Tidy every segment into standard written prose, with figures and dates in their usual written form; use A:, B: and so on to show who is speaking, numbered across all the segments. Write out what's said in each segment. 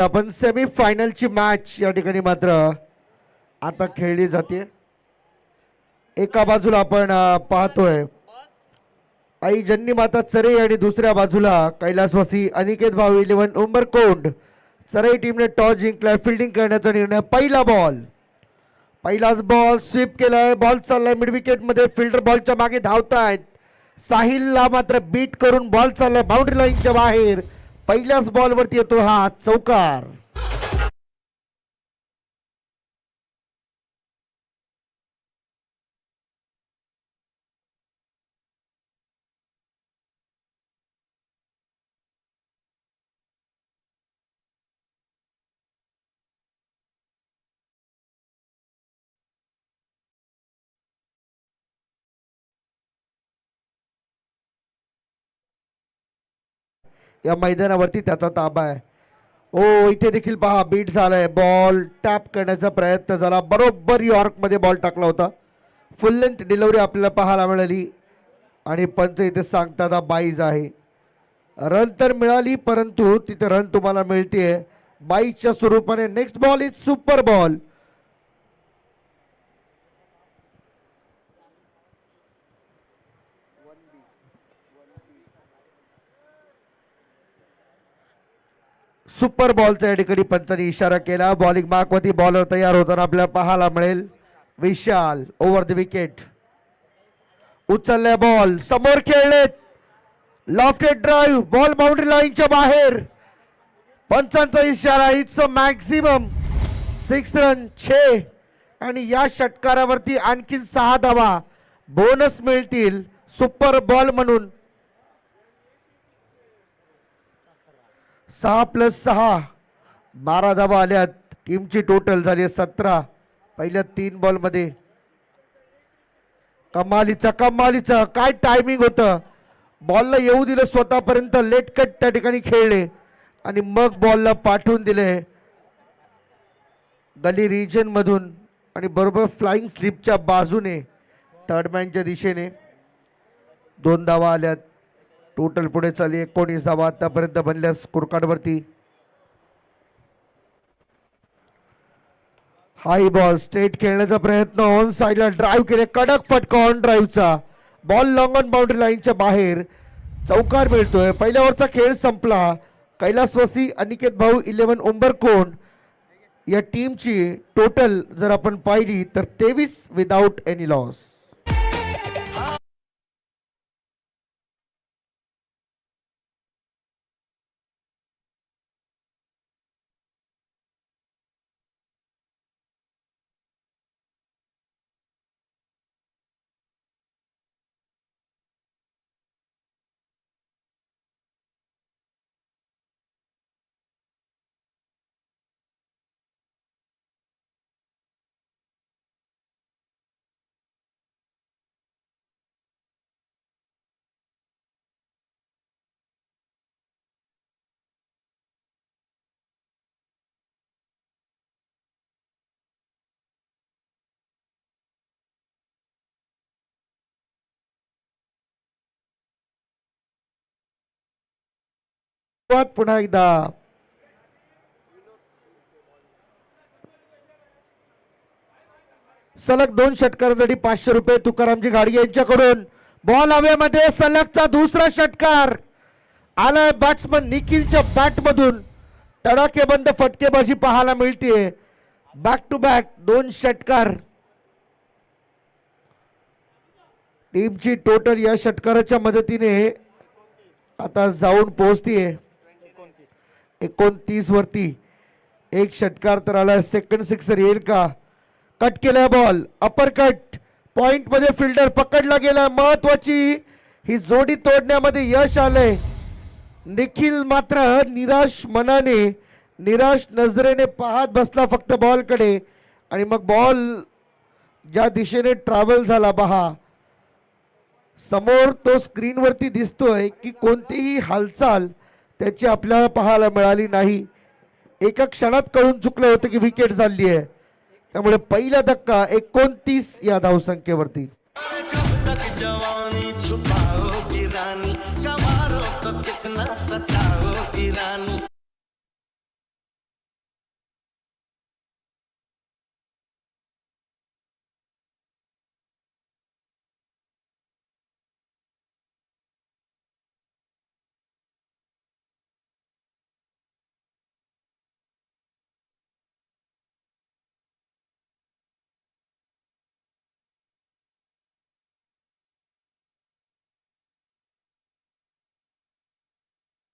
A: आपण semi फायनलची match या ठिकाणी मात्र आता खेळली जाते। एका बाजूला आपण पाहतोय आई जन्नी माता चरे आणि दुसऱ्या बाजूला कैलासवासी अनिकेत भाऊ 11 उंबरकोंड। चरे टीमने टॉस जिंकलाय, फिल्डिंग करण्याचा निर्णय। पहिलाच बॉल स्वीप केलाय, बॉल चाललाय मिड विकेट मध्ये, फिल्डर बॉलच्या मागे धावतायत। साहिलला मात्र बीट करून बॉल चाललाय बाउंड्री लाईनच्या बाहेर। पहिल्याच बॉल वरती येतो हा चौकार। या मैदानावरती त्याचा ताबा आहे। ओ इथे देखील पहा बीट झालाय, बॉल टॅप करण्याचा प्रयत्न झाला, बरोबर यॉर्क मध्ये बॉल टाकला होता। फुल लेंथ डिलिव्हरी आपल्याला पाहायला मिळाली आणि पंच इथे सांगतात बाईज आहे। रन तर मिळाली परंतु तिथे रन तुम्हाला मिळते बाईच्या स्वरूपाने। Next ball is super ball. Super बॉलचा या ठिकाणी पंचांनी इशारा केला। बॉलिंग मार्कवरती बॉलर तयार होताना आपल्याला पाहायला मिळेल विशाल। ओव्हर द विकेट उचलले, बॉल समोर खेळलेत, लॉफ्टेड ड्राइव्ह, बॉल बाउंड्री लाईनच्या बाहेर। पंचांचा इशारा, इट्स अ मॅक्सिमम 6 रन 6 आणि या षटकारावरती आणखीन 6 धावा बोनस मिळतील सुपर बॉल म्हणून। 6+6 12 धावा आल्यात। टीमची टोटल झाली 17 पहिल्या 3 बॉल मध्ये। कमालीचा काय टायमिंग होतं, बॉलला येऊ दिलं स्वतःपर्यंत, लेट कट त्या ठिकाणी खेळले आणि मग बॉलला पाठवून दिले गली रिजन मधून आणि बरोबर फ्लाइंग स्लिपच्या बाजूने थर्डमॅनच्या दिशेने। 2 धावा आल्यात, टोटल पुढे चालली 19 धावा आतापर्यंत बनल्या स्कोर कार्ड वरती। हाय बॉल स्ट्रेट खेळण्याचा प्रयत्न, ऑन साइडला ड्राइव्ह केले, कडक फटका ऑन ड्राइव्हचा, बॉल लॉंग ऑन बाउंड्री लाईनच्या बाहेर। चौकार मिळतोय। पहिल्या ओव्हरचा खेळ संपला। कैलासवासी अनिकेत भाऊ 11 उंबरकोंड या टीमची टोटल जर आपण पाहिली तर 23 विदाउट एनी लॉस। पुन्हा एकदा सलग 2 षटकारांसाठी 500 रुपये तुकारामजी गाडी यांच्याकडून। बॉल हवेमध्ये, सलगचा दुसरा षटकार आलाय बॅट्समन निखिलच्या बॅट मधून। तडाखेबंद फटकेबाजी पाहायला मिळते, बॅक टू बॅक 2 षटकार। टीमची टोटल या षटकाराच्या मदतीने आता जाऊन पोहोचतीये 29 वरती। एक षटकार तर आला, सेकंड सिक्सर येईल का? कट केलाय बॉल, अपर कट, पॉइंट मध्ये फिल्डर पकडला गेला। महत्वाची ही जोडी तोडण्यामध्ये यश आलंय। निखिल मात्र निराश मनाने, निराश नजरेने पाहत बसला फक्त बॉल कडे आणि मग बॉल ज्या दिशेने ट्रॅव्हल झाला पहा समोर तो स्क्रीन वरती दिसतोय की कोणतीही हालचाल त्याची आपल्याला पाहायला मिळाली नाही। एका क्षणात कळून चुकलं होतं की विकेट झाली आहे। त्यामुळे पहिला धक्का 29 या धावसंख्येवरती।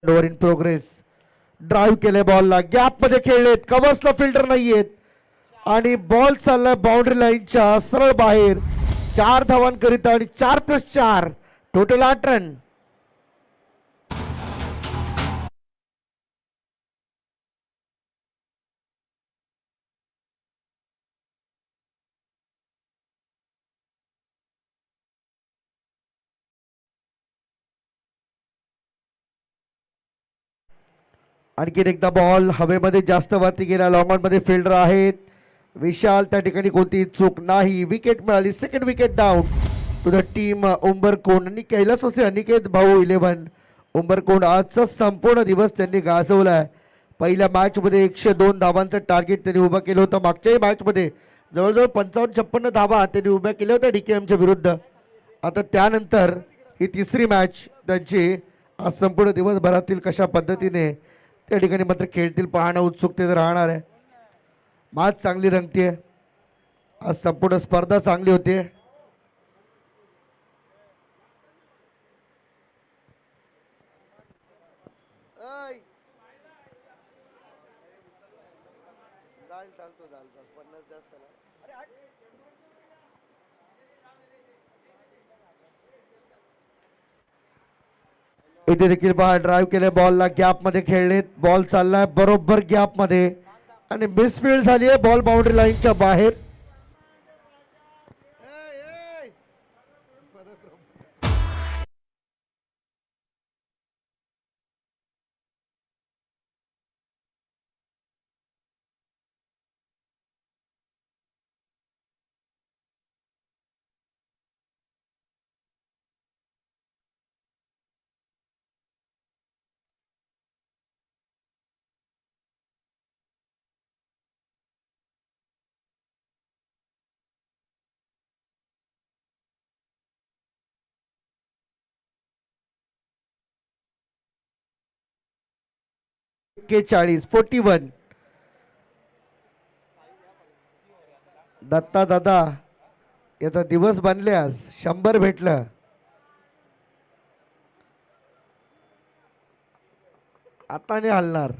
A: Over in progress. ड्राईव्ह केले बॉलला, गॅप मध्ये खेळलेत, कव्हर्सला फिल्डर नाहीयेत आणि बॉल चाललाय बाउंड्री लाईनच्या सरळ बाहेर. 4 धावांकरिता आणि 4+4 टोटल 8 रन. आणखीन एकदा बॉल हवेमध्ये जास्त वरती गेला. लॉंग ऑन मध्ये फिल्डर आहेत विशाल, त्या ठिकाणी कोणतीही चूक नाही. विकेट मिळाली. Second wicket down to the team Umbarkond आणि कैलास वसे अनिकेत भाऊ 11. उंबरकोंड आजचा संपूर्ण दिवस त्यांनी गाजवलाय. पहिल्या मॅच मध्ये 102 धावांचं टार्गेट त्यांनी उभं केलं होतं. मागच्याही मॅच मध्ये जवळजवळ 55-56 धावा त्यांनी उभ्या केल्या होत्या DKMच्या विरुद्ध. आता त्यानंतर ही तिसरी मॅच त्यांची. आज संपूर्ण दिवसभरातील कशा पद्धतीने त्या ठिकाणी मात्र खेळतील पाहणं उत्सुकतेत राहणार आहे. मॅच चांगली रंगतीये. आज संपूर्ण स्पर्धा चांगली होती. इथे देखील बाहेर ड्राईव्ह केले, बॉलला गॅप मध्ये खेळलेत. बॉल चाललाय बरोबर गॅप मध्ये आणि मिसफील्ड झाली आहे. बॉल बाउंड्री लाईनच्या बाहेर. K40 41. दत्ता दादा याचा दिवस बनले. आज 100 भेटलं. आता नाही हलणार.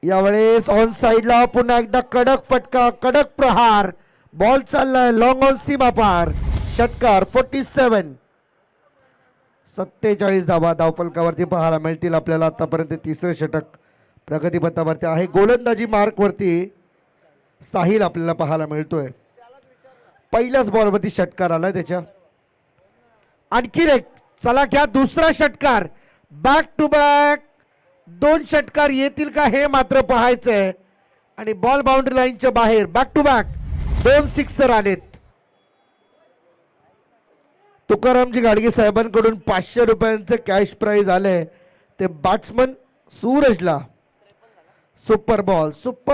A: यावेळेस ऑन साइडला पुन्हा एकदा कडक फटका, कडक प्रहार. बॉल चाललाय लॉंग ऑन सीमा पार. षटकार 47. 47 धावा धावफलकावरती पाहायला मिळतील आपल्याला. आतापर्यंत तिसरे षटक प्रगतीपथावरती आहे. गोलंदाजी मार्क वरती साहिल आपल्याला पाहायला मिळतोय. पहिल्याच बॉलवरती षटकार आलाय त्याच्या. आणखी एक, चला घ्या दुसरा षटकार. बॅक टू बॅक 2 षटकार येतील का हे मात्र पाहायचंय. आणि बॉल बाउंड्री लाईनच्या बाहेर. बॅक टू बॅक 2 सिक्सर आलेत. तुकारामजी गाडगे साहेबांकडून 500 रुपयांचे कॅश प्राइज आले ते बॅट्समन सूरजला. सुपर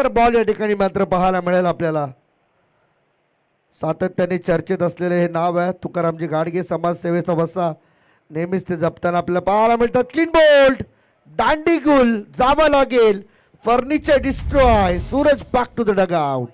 A: बॉल या ठिकाणी मात्र पाहायला मिळेल आपल्याला. सातत्याने चर्चेत असलेले हे नाव आहे तुकारामजी गाडगे. समाजसेवेचा वसा नेहमीच ते जपताना आपल्याला पाहायला मिळतात. क्लीन बोल्ड, दांडी गुल जावं लागेल. Furniture destroy. Suraj back to the dugout.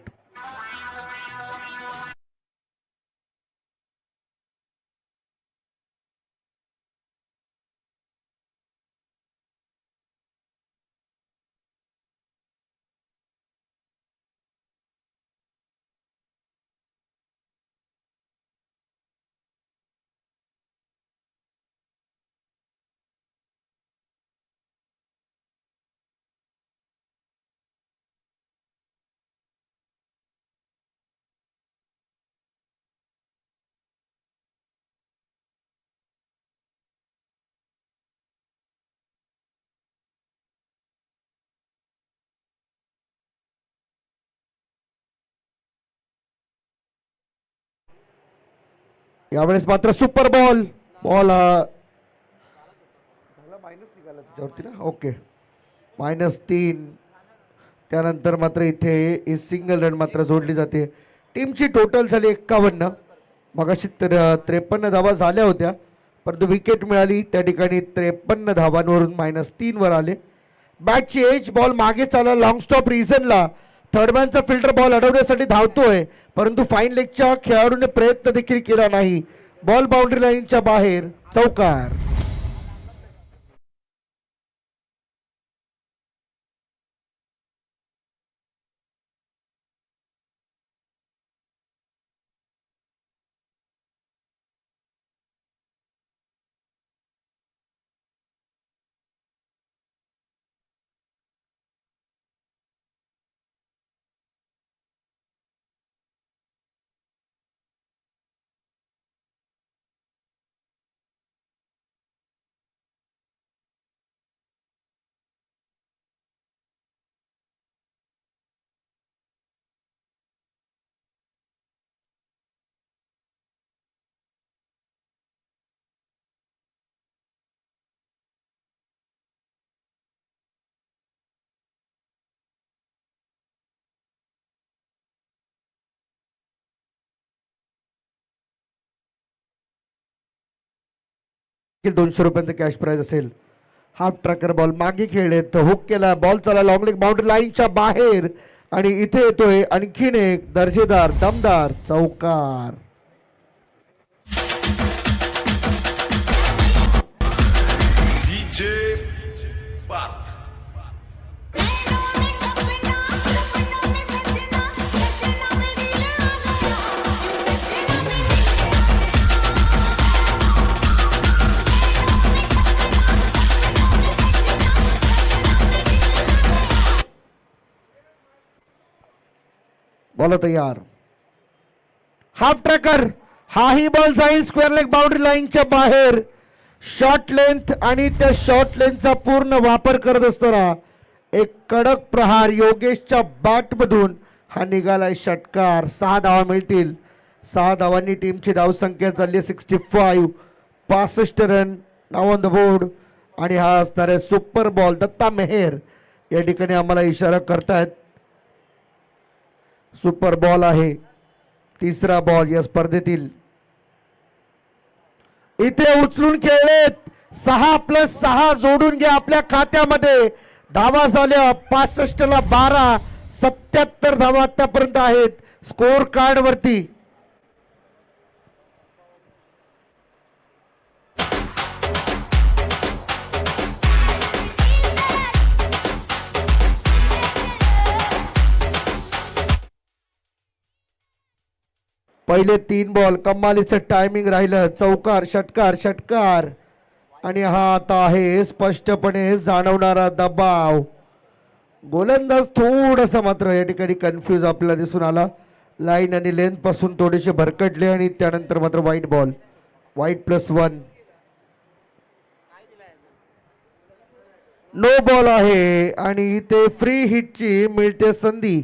A: यावेळेस मात्र सुपर बॉल. मायनस निघाला त्याच्यावरती ना. ओके -3. त्यानंतर मात्र इथे सिंगल रन मात्र जोडली जाते. टीमची टोटल झाली 51. मगाशी 53 धावा झाल्या होत्या परंतु विकेट मिळाली. त्या ठिकाणी 53 धावांवरून -3 वर आले. बॅटची एज, बॉल मागे चालला लॉंग स्टॉप रिझनला. थर्डमॅनचा फिल्डर बॉल अडवण्यासाठी धावतोय, परंतु फाईन लेगच्या खेळाडूने प्रयत्न देखील केला नाही. बॉल बाउंड्री लाईनच्या बाहेर, चौकार. ₹200 कॅश प्राइज असेल. हाफ ट्रॅकर बॉल मागे खेळले, हुक केला, बॉल चला लॉंग लेग बाउंड्री लाईनच्या बाहेर आणि इथे येतोय आणखीन एक दर्जेदार दमदार चौकार. बॉल तयार. हाफ ट्रॅकर, हाही बॉल जाईल स्क्वेअर लेग बाउंड्री लाईनच्या बाहेर. शॉर्ट लेंथ आणि त्या शॉर्ट लेंथचा पूर्ण वापर करत असताना एक कडक प्रहार योगेशच्या बॅट मधून हा निघालाय षटकार. 6 धावा मिळतील. 6 धावांनी टीमची धावसंख्या चालली 65. 65 run now on the board. आणि हा असणार आहे सुपर बॉल. दत्ता मेहर या ठिकाणी आम्हाला इशारा करतायत. सुपर बॉल आहे, तिसरा बॉल या स्पर्धेतील. इथे उचलून खेळलेत. 6+6 जोडून घ्या आपल्या खात्यामध्ये. धावा झाल्या 65 ला 12. 77 धावा आतापर्यंत आहेत स्कोर कार्ड वरती. पहिले 3 बॉल कमालीचं टायमिंग राहिलं. चौकार, षटकार, षटकार. आणि हा आता आहे स्पष्टपणे जाणवणारा दबाव. गोलंदाज थोडासा मात्र या ठिकाणी कन्फ्यूज आपल्याला दिसून आला. लाईन आणि लेंथ पासून थोडेसे भरकटले आणि त्यानंतर मात्र वाईट बॉल. वाईट +1. नो बॉल आहे आणि इथे फ्री हिटची मिळते संधी.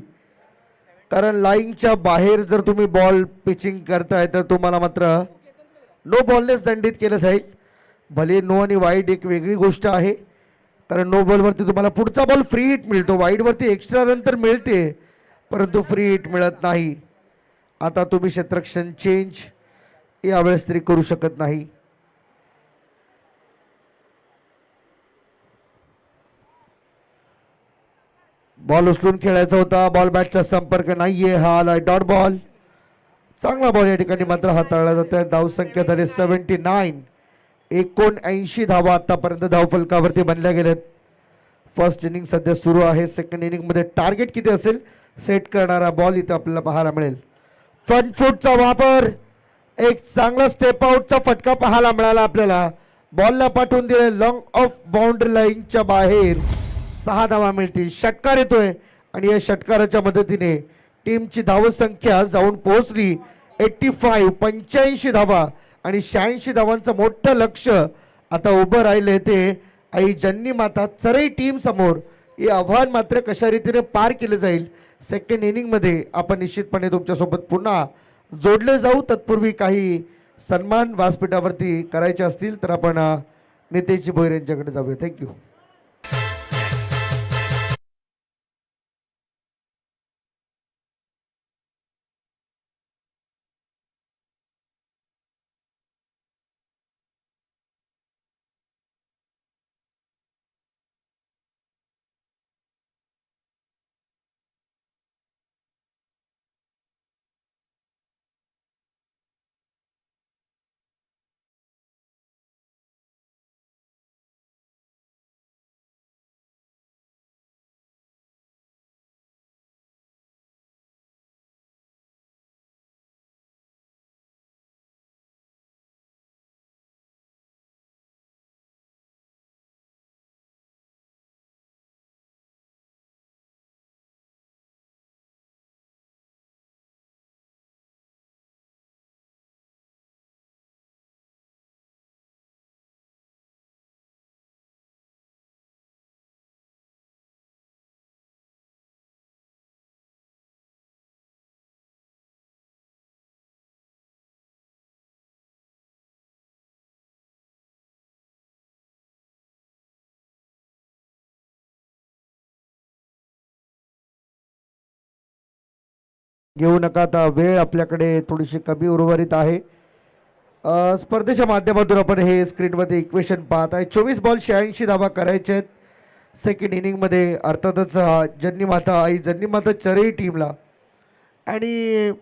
A: कारण लाईनच्या बाहेर जर तुम्ही बॉल पिचिंग करताय तर तुम्हाला मात्र नो बॉलनेच दंडित केलं जाईल. भले नो आणि वाईड एक वेगळी गोष्ट आहे, कारण नो बॉलवरती तुम्हाला पुढचा बॉल फ्री हिट मिळतो. वाईडवरती एक्स्ट्रा रन तर मिळते, परंतु फ्री हिट मिळत नाही. आता तुम्ही क्षेत्ररक्षण चेंज यावेळेस तरी करू शकत नाही. बॉल उचलून खेळायचा होता. बॉल बॅटचा संपर्क नाहीये. हा आलाय डॉट बॉल. चांगला बॉल या ठिकाणी मात्र हाताळला जातोय. धावसंख्या झाली 79. 79 धावा आतापर्यंत धावफलकावरती बनल्या गेल्यात. फर्स्ट इनिंग सध्या सुरू आहे. सेकंड इनिंग मध्ये टार्गेट किती असेल सेट करणारा बॉल इथं आपल्याला पाहायला मिळेल. फ्रंट फूटचा वापर, एक चांगला स्टेप आउटचा फटका पाहायला मिळाला आपल्याला. बॉलला पाठवून दिले लॉंग ऑफ बाउंड्री लाईनच्या बाहेर. 6 धावा मिळतील. षटकार येतोय आणि या षटकाराच्या मदतीने टीमची धावसंख्या जाऊन पोहोचली 85. 85 धावा आणि 86 धावांचं मोठं लक्ष आता उभं राहिले ते आई जन्नी माता चरई टीम समोर. हे आव्हान मात्र कशा रीतीने पार केले जाईल सेकंड इनिंग मध्ये आपण निश्चितपणे तुमच्यासोबत पुन्हा जोडले जाऊ. तत्पूर्वी काही सन्मान व्यासपीठावरती करायचे असतील तर आपण नितेशजी भोईर यांच्याकडे जाऊया. थँक्यू. घेऊ नका आता, वेळ आपल्याकडे थोडीशी कमी उर्वरित आहे. स्पर्धेच्या माध्यमातून आपण हे स्क्रीनमध्ये इक्वेशन पाहत आहे. 24 बॉल 86 धावा करायचे आहेत सेकंड इनिंगमध्ये. अर्थातच जन्नीमाता आई जन्नीमाता चरई टीमला, आणि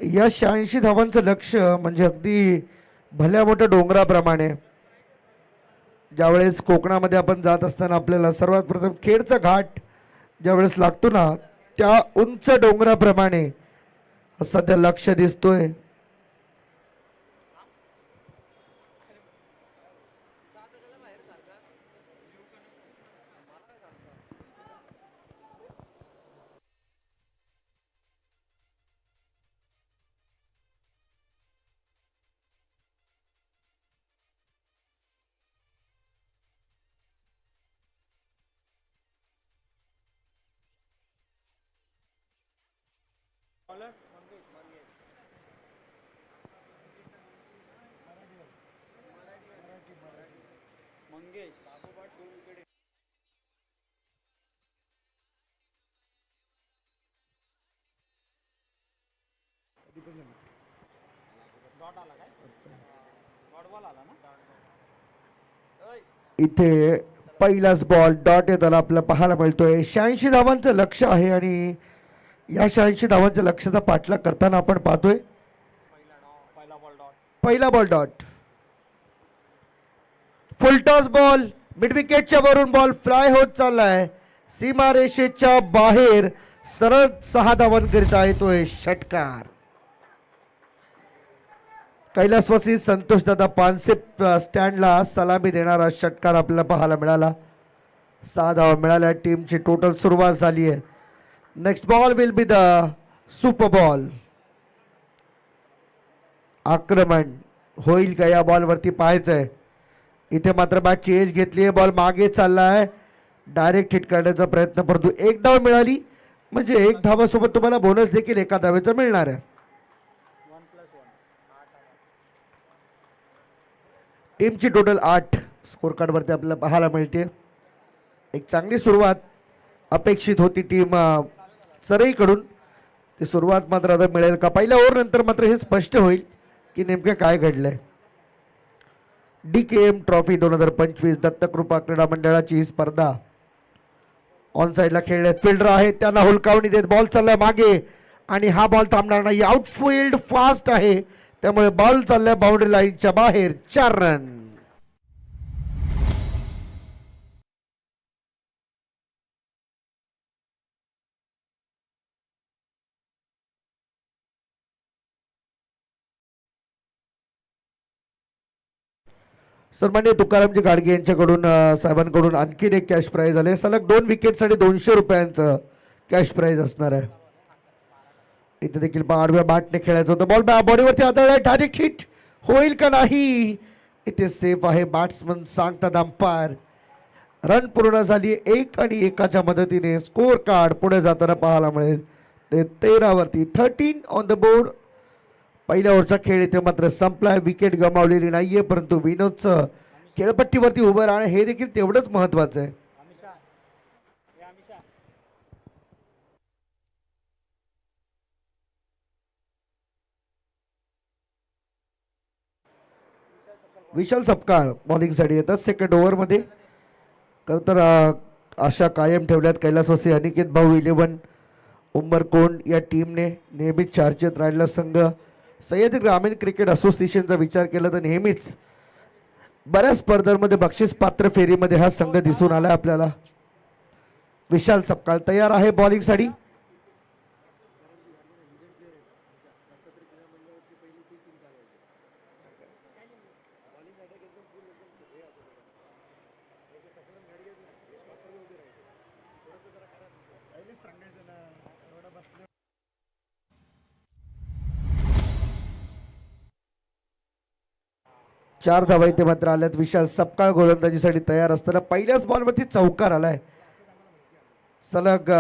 A: या 86 धावांचं लक्ष्य म्हणजे अगदी भल्या मोठ्या डोंगराप्रमाणे. ज्यावेळेस कोकणामध्ये आपण जात असताना आपल्याला सर्वात प्रथम खेडचा घाट ज्यावेळेस लागतो ना, त्या उंच डोंगराप्रमाणे सध्या लक्ष दिसतोय. इथे पहिलाच बॉल डॉट येताना आपल्याला पाहायला मिळतोय. 86 धावांचं लक्ष आहे आणि या 86 धावांच्या लक्ष्याचा पाठलाग करताना आपण पाहतोय पहिला ball dot. Full toss ball mid विकेटच्या वरून बॉल फ्लाय होत चाललाय सीमारेषेच्या बाहेर. सरळ 6 धावांकरिता येतोय षटकार. कैलासवासी संतोषदादा पानसे स्टँडला सलामी देणारा षटकार आपल्याला पाहायला मिळाला. 6 धावा मिळाल्या. टीमची टोटल सुरुवात झाली आहे. Next ball will be the super ball. आक्रमण होईल का या बॉलवरती पाहायचंय. इथे मात्र बॅटची एज घेतली आहे. बॉल मागे चाललाय. डायरेक्ट हिट करण्याचा प्रयत्न, परंतु 1 धाव मिळाली म्हणजे 1 धावासोबत तुम्हाला बोनस देखील 1 धावेचा मिळणार आहे. टीमची टोटल 8 स्कोर कार्डवरती आपल्याला पाहायला मिळते. एक चांगली सुरुवात अपेक्षित होती टीम चरईकडून. ती सुरुवात मात्र आता मिळेल का. पहिल्या ओव्हर नंतर मात्र हे स्पष्ट होईल की नेमकं काय घडलंय. DKM ट्रॉफी 2025 दत्तकृपा क्रीडा मंडळाची ही स्पर्धा ऑन साईडला खेळले. फिल्डर आहे त्यांना हुलकावणी देत बॉल चाललाय मागे आणि हा बॉल थांबणार नाही. आउटफील्ड फास्ट आहे त्यामुळे बॉल चाललाय बाउंड्री लाईनच्या बाहेर. 4 रन. सन्मान्य तुकारामजी गाडगे यांच्याकडून साहेबांकडून आणखीन एक कॅश प्राइज आले. सलग 2 विकेटसाठी 200 रुपयांचं कॅश प्राइज असणार आहे. इथे देखील आडव्या बॅटने खेळायचं होतं. बॉल बॉडीवरती आदळलाय. डायरेक्ट हिट होईल का नाही. इथे सेफ आहे बॅट्समन सांगतात अंपायर. रन पूर्ण झाली. 1 आणि 1च्या मदतीने स्कोर कार्ड पुढे जाताना पाहायला मिळेल. ते 13 वरती 13 ऑन द बोर्ड. पहिल्या ओव्हरचा खेळ इथे मात्र संपलाय. विकेट गमावलेली नाहीये, परंतु विनोदचं खेळपट्टीवरती उभं राहणं हे देखील तेवढंच महत्वाचं आहे. विशाल सपकाळ बॉलिंगसाठी येतात सेकंड ओव्हरमध्ये. खरं तर आशा कायम ठेवल्यात कैलासवासी अनिकेत भाऊ 11 उंबरकोंड या टीमने. नेहमीच चर्चेत राहिलेला संघ. सह्याद्री ग्रामीण क्रिकेट असोसिएशनचा विचार केला तर नेहमीच बऱ्याच स्पर्धांमध्ये बक्षीस पात्र फेरीमध्ये हा संघ दिसून आला आपल्याला. विशाल सपकाळ तयार आहे बॉलिंगसाठी. चार धावा इथे मात्र आल्यात. विशाल सपकाळ गोलंदाजीसाठी तयार असताना पहिल्याच बॉलवरती चौकार आलाय. सलग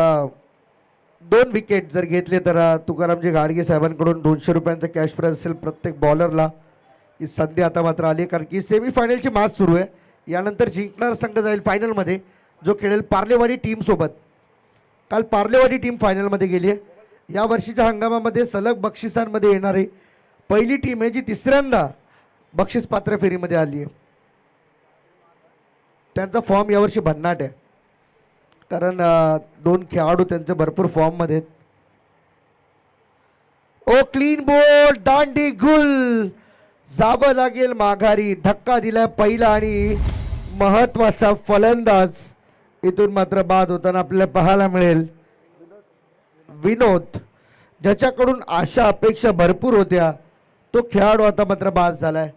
A: 2 विकेट जर घेतले तर तुकारामजी गाडगे साहेबांकडून 200 रुपयांचा कॅश प्राइज असेल प्रत्येक बॉलरला. ही संधी आता मात्र आली कारण की सेमीफायनलची मॅच सुरू आहे. यानंतर जिंकणार संघ जाईल फायनलमध्ये जो खेळेल पार्लेवाडी टीम सोबत. काल पार्लेवाडी टीम फायनलमध्ये गेली आहे या वर्षीच्या हंगामामध्ये सलग बक्षिसांमध्ये येणारी पहिली टीम आहे जी तिसऱ्यांदा बक्षीस पात्र फेरीमध्ये आली आहे. त्यांचा फॉर्म यावर्षी भन्नाट आहे, कारण दोन खेळाडू त्यांचे भरपूर फॉर्म मध्ये आहेत. ओ क्लीन बोल्ड, दांडी गुल, जावं लागेल माघारी. धक्का दिलाय पहिला आणि महत्वाचा फलंदाज इथून मात्र बाद होताना आपल्याला पाहायला मिळेल. विनोद, ज्याच्याकडून आशा अपेक्षा भरपूर होत्या, तो खेळाडू आता मात्र बाद झालाय.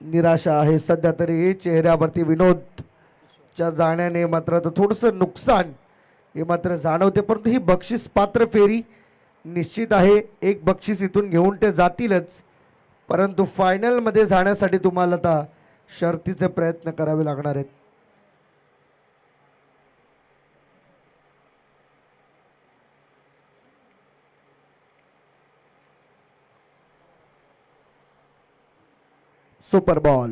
A: निराशा आहे सध्या तरी चेहऱ्यावरती विनोदच्या जाण्याने. मात्र आता थोडंसं नुकसान हे मात्र जाणवते, परंतु ही बक्षीस पात्र फेरी निश्चित आहे. एक बक्षीस इथून घेऊन ते जातीलच, परंतु फायनल मध्ये जाण्यासाठी तुम्हाला आता शर्तीचे प्रयत्न करावे लागणार आहेत. सुपर बॉल,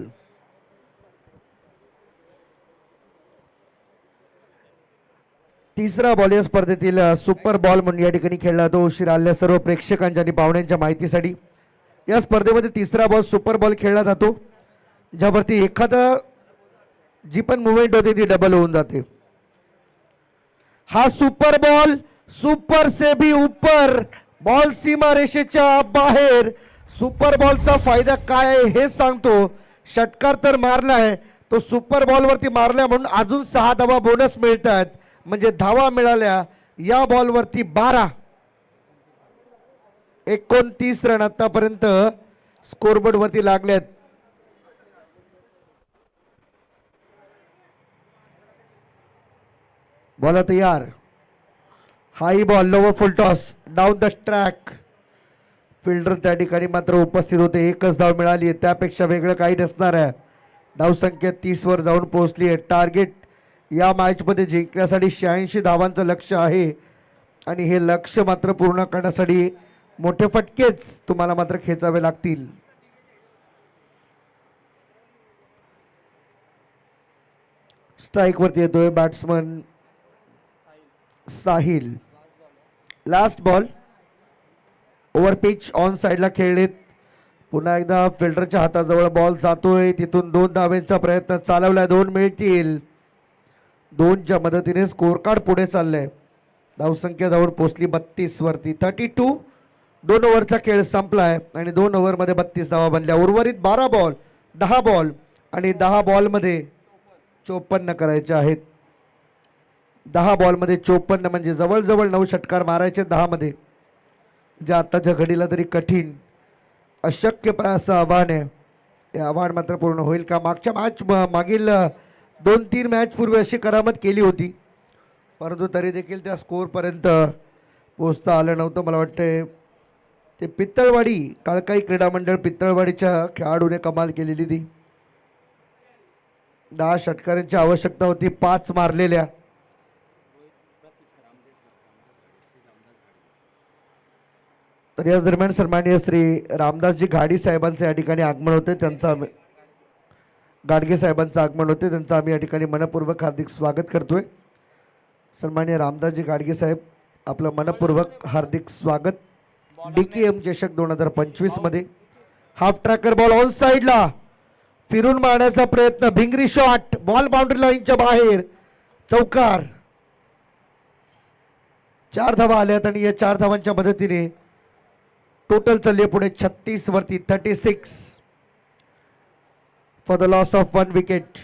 A: तिसरा बॉल या स्पर्धेतील सुपर बॉल म्हणून या ठिकाणी खेळला जातो. उशीर आलेल्या सर्व प्रेक्षकांच्या आणि पाहुण्यांच्या माहितीसाठी या स्पर्धेमध्ये तिसरा बॉल सुपर बॉल खेळला जातो, ज्यावरती एखादा जी पण मुवमेंट होते ती डबल होऊन जाते. हा सुपर बॉल सुपर से भी ऊपर, बॉल सीमा रेषेच्या बाहेर. सुपर बॉलचा फायदा काय आहे हे सांगतो. षटकार तर मारलाय, तो सुपर बॉल वरती मारलाय म्हणून अजून 6 धावा बोनस मिळतात, म्हणजे धावा मिळाल्या या बॉल वरती 12. 29 रन आतापर्यंत स्कोरबोर्ड वरती लागलेत. बॉल तयार. High ball, lower full toss, down the track. Fielder त्या ठिकाणी मात्र उपस्थित होते. एकच धाव मिळाली आहे, त्यापेक्षा वेगळं काही नसणार आहे. धावसंख्या 30 वर जाऊन पोहोचली आहे. टार्गेट या मॅच मध्ये जिंकण्यासाठी 86 धावांचं लक्ष आहे, आणि हे लक्ष मात्र पूर्ण करण्यासाठी मोठे फटकेच तुम्हाला मात्र खेचावे लागतील. स्ट्राइक वरती येतोय batsman Sahil. Last ball, over pitch on साइडला खेळलेत. पुन्हा एकदा फिल्डरच्या हाताजवळ बॉल जातोय, तिथून 2 धावेचा प्रयत्न चालवलाय, 2 मिळतील. 2च्या मदतीने स्कोर कार्ड पुढे चाललंय. धावसंख्या जाऊन पोहोचली 32 वरती. 32. 2 ओव्हरचा खेळ संपलाय आणि 2 ओव्हरमध्ये 32 धावा बनल्या. उर्वरित 12 बॉल, 10 बॉल आणि 10 बॉलमध्ये 54 करायचे आहेत. 10 बॉलमध्ये 54 म्हणजे जवळजवळ 9 षटकार मारायचे 10 मध्ये, जे आताच्या घडीला तरी कठीण अशक्यप्राय असं आव्हान आहे. हे आव्हान मात्र पूर्ण होईल का? मागच्या मागील 2-3 मॅच पूर्वी अशी करामत केली होती, परंतु तरी देखील त्या स्कोअरपर्यंत पोहोचता आलं नव्हतं. मला वाटतं ते पित्तळवाडी काळकाई क्रीडा मंडळ पित्तळवाडीच्या खेळाडूने कमाल केलेली ती. 10 षटकारांची आवश्यकता होती, 5 मारलेल्या. तर याच दरम्यान सन्माननीय श्री रामदासजी घाडी साहेबांचे या ठिकाणी आगमन होते. त्यांचा गाडगे साहेबांचं आगमन होते, त्यांचं आम्ही या ठिकाणी मनपूर्वक हार्दिक स्वागत करतोय. सन्माननीय रामदासजी घाडगे साहेब, आपलं मनपूर्वक हार्दिक स्वागत. DKM चषक 2025 मध्ये हाफ ट्रॅकर बॉल ऑन साइडला फिरून मारण्याचा प्रयत्न, भिंगरी शॉट, बॉल बाउंड्री लाईनच्या बाहेर, चौकार. 4 धावा आल्यात आणि या 4 धावांच्या मदतीने टोटल चालले पुढे 36 वरती. 36 for the loss of 1 wicket.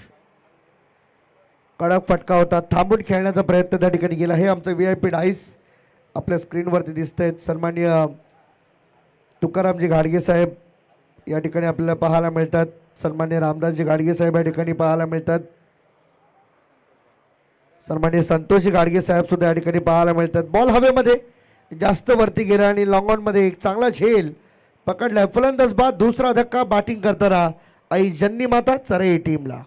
A: कडक फटका होता, थांबून खेळण्याचा प्रयत्न त्या ठिकाणी केला. हे आमचं VIP डाईस आपल्या स्क्रीनवरती दिसत आहेत. सन्माननीय तुकारामजी घाडगे साहेब या ठिकाणी आपल्याला पाहायला मिळतात. सन्माननीय रामदासजी घाडगे साहेब या ठिकाणी पाहायला मिळतात. सन्माननीय संतोषजी घाडगे साहेब सुद्धा या ठिकाणी पाहायला मिळतात. बॉल हवेमध्ये जास्त वरती गेला आणि लॉंग ऑन मध्ये एक चांगला झेल पकडलाय. फलंदाज बाद. दुसरा धक्का बॅटिंग करताना आई जन्नी माता चरे टीमला.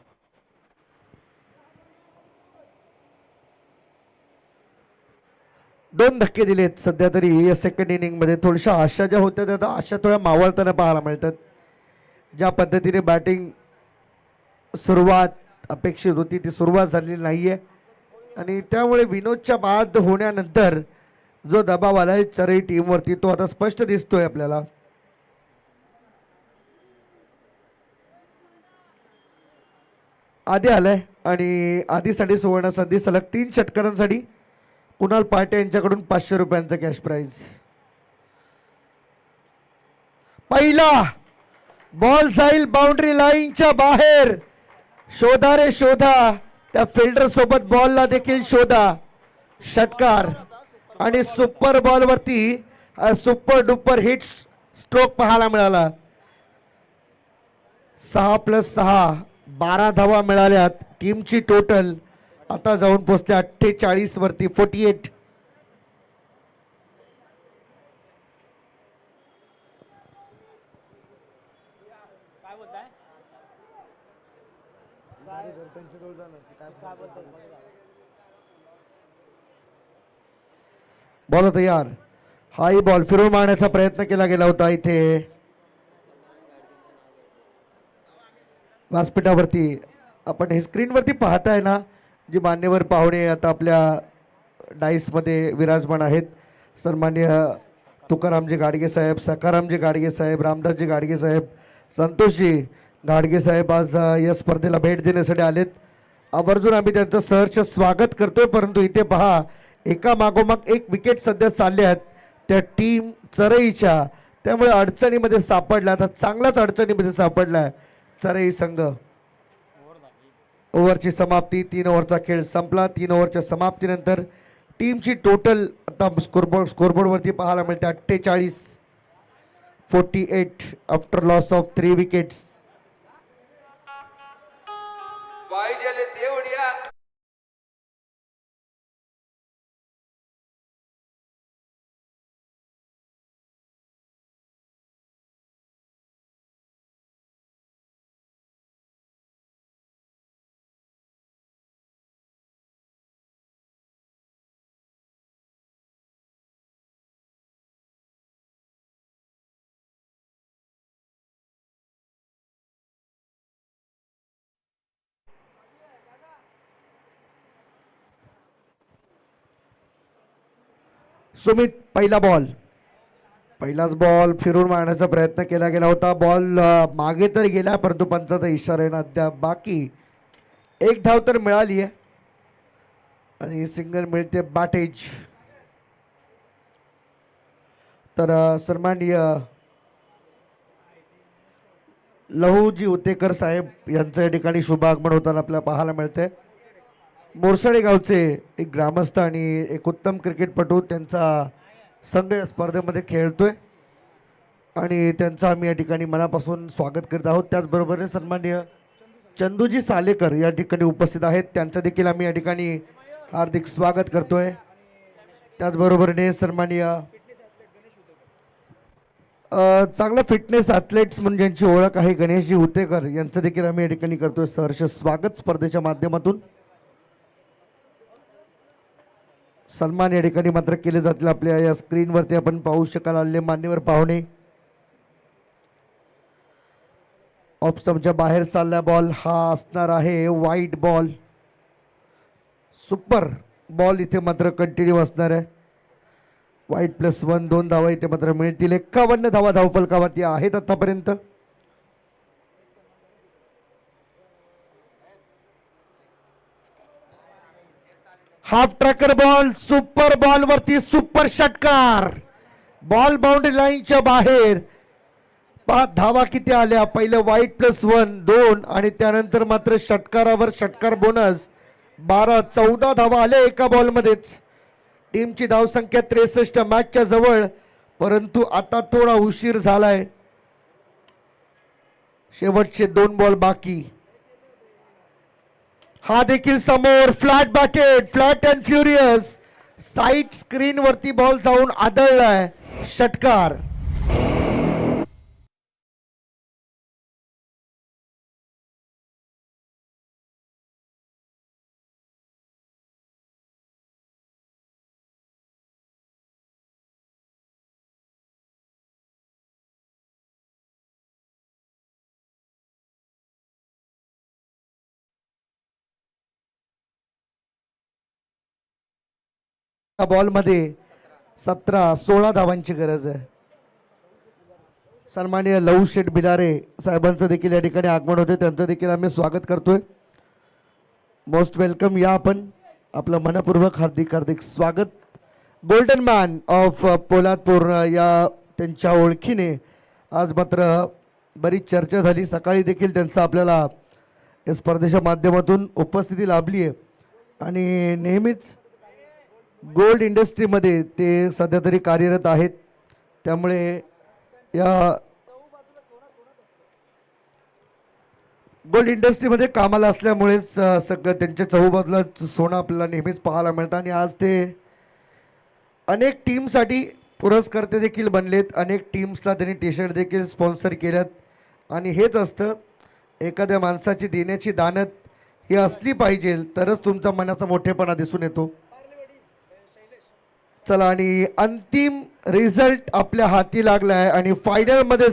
A: दोन धक्के दिलेत सध्या तरी या सेकंड इनिंग मध्ये. थोड्याशा आशा ज्या होत्या त्या आशा थोड्या मावळताना पाहायला मिळतात. ज्या पद्धतीने बॅटिंग सुरुवात अपेक्षित होती ती सुरुवात झालेली नाहीये, आणि त्यामुळे विनोदच्या बाद होण्यानंतर जो दबाव आलाय चरई टीम वरती तो आता स्पष्ट दिसतोय आपल्याला. आधी आलाय आणि आधीसाठी सुवर्ण संधी सलग 3 षटकारांसाठी कुणाल पाटे यांच्याकडून 500 रुपयांचा कॅश प्राइज. पहिला बॉल जाईल बाउंड्री लाईनच्या बाहेर. शोधा रे शोधा, त्या फिल्डर सोबत बॉलला देखील शोधा. षटकार आणि सुपर बॉल वरती सुपर डुपर हिट स्ट्रोक पाहायला मिळाला. 6+6 12 धावा मिळाल्यात. टीमची टोटल आता जाऊन पोहोचते 48 वरती 48. बॉल तयार. हाही बॉल फिरून मारण्याचा प्रयत्न केला गेला होता इथे व्यासपीठावरती. आपण हे स्क्रीनवरती पाहताय ना, जी मान्यवर पाहुणे आता आपल्या डाईसमध्ये विराजमान आहेत. सन्मान्य तुकारामजी गाडगे साहेब, सखारामजी गाडगे साहेब, रामदासजी गाडगे साहेब, संतोषजी गाडगे साहेब आज या स्पर्धेला भेट देण्यासाठी आलेत. आवर्जून आम्ही त्यांचं सहर्ष स्वागत करतोय. परंतु इथे पहा, एका मागोमाग एक विकेट सध्या चालले आहेत त्या टीम चरईच्या. त्यामुळे अडचणीमध्ये सापडला, आता चांगलाच अडचणीमध्ये सापडलाय चरई संघ. ओव्हरची समाप्ती, 3 ओव्हरचा खेळ संपला. 3 ओव्हरच्या समाप्तीनंतर टीमची टोटल आता स्कोरबोर्डवरती पाहायला मिळते 48-48 after loss of 3 wickets. Sumit पहिला बॉल, पहिलाच बॉल फिरून मारण्याचा प्रयत्न केला गेला होता. बॉल मागे तर गेला, परंतु पंचाचा इशारा आहे ना अद्याप बाकी. एक धाव तर मिळाली आहे आणि सिंगल मिळते बाटेज. तर सन्माननीय लहूजी उतेकर साहेब यांचं या ठिकाणी शुभ आगमन होताना आपल्याला पाहायला मिळते. मोरसाडे गावचे एक ग्रामस्थ आणि एक उत्तम क्रिकेटपटू त्यांचा संघ या स्पर्धेमध्ये खेळतोय आणि त्यांचं आम्ही या ठिकाणी मनापासून स्वागत करत आहोत. त्याचबरोबर सन्माननीय चंदूजी सालेकर या ठिकाणी उपस्थित आहेत, त्यांचं देखील आम्ही या ठिकाणी हार्दिक स्वागत करतोय. त्याचबरोबरीने सन्माननीय चांगला फिटनेस ॲथलेट्स म्हणून ज्यांची ओळख आहे गणेशजी उतेकर यांचं देखील आम्ही या ठिकाणी करतोय सहर्ष स्वागत स्पर्धेच्या माध्यमातून. सन्मान या ठिकाणी मात्र केले जातील. आपल्या या स्क्रीनवरती आपण पाहू शकाल आलेले मान्यवर पाहुणे. ऑफ स्टंपच्या बाहेर चालला बॉल, हा असणार आहे वाईट बॉल. सुपर बॉल इथे मात्र कंटिन्यू असणार आहे. वाईट +1 2 धावा इथे मात्र मिळतील. 51 धावा धावफलकावरती आहेत आतापर्यंत. Half tracker ball, super ball वरती सुपर षटकार. बॉल बाउंड्री लाईनच्या बाहेर. 5 धावा किती आल्या, पहिलं वाईट +1 2 आणि त्यानंतर मात्र षटकारावर षटकार बोनस 12 14 धावा आल्या एका बॉलमध्येच. टीमची धावसंख्या 63 मॅचच्या जवळ, परंतु आता थोडा उशीर झालाय. शेवटचे 2 बॉल बाकी. हा देखील समोर फ्लॅट बॅकेट, flat and furious. Side screen वरती बॉल जाऊन आदळलाय. षटकार. बॉल मध्ये 16 धावांची गरज आहे. सन्माननीय लहू शेठ बिलारे साहेबांचं देखील या ठिकाणी आगमन होते, त्यांचं देखील आम्ही स्वागत करतोय. Most welcome. या आपण आपलं मनपूर्वक हार्दिक हार्दिक स्वागत. गोल्डन मॅन ऑफ पोलादपूर या त्यांच्या ओळखीने आज मात्र बरीच चर्चा झाली. सकाळी देखील त्यांचा आपल्याला या स्पर्धेच्या माध्यमातून उपस्थिती लाभली आहे आणि नेहमीच गोल्ड इंडस्ट्रीमध्ये ते सध्या तरी कार्यरत आहेत. त्यामुळे या गोल्ड इंडस्ट्रीमध्ये कामाला असल्यामुळेच सगळं त्यांच्या चहूबाजूला सोनं आपल्याला नेहमीच पाहायला मिळतं आणि आज ते अनेक टीमसाठी पुरस्कर्ते देखील बनलेत. अनेक टीम्सला त्यांनी टी शर्ट देखील स्पॉन्सर केल्यात आणि हेच असतं, एखाद्या माणसाची देण्याची दानत ही असली पाहिजे तरच तुमचा मनाचा मोठेपणा दिसून येतो. चला आणि अंतिम रिझल्ट आपल्या हाती लागला आहे आणि फायनलमध्ये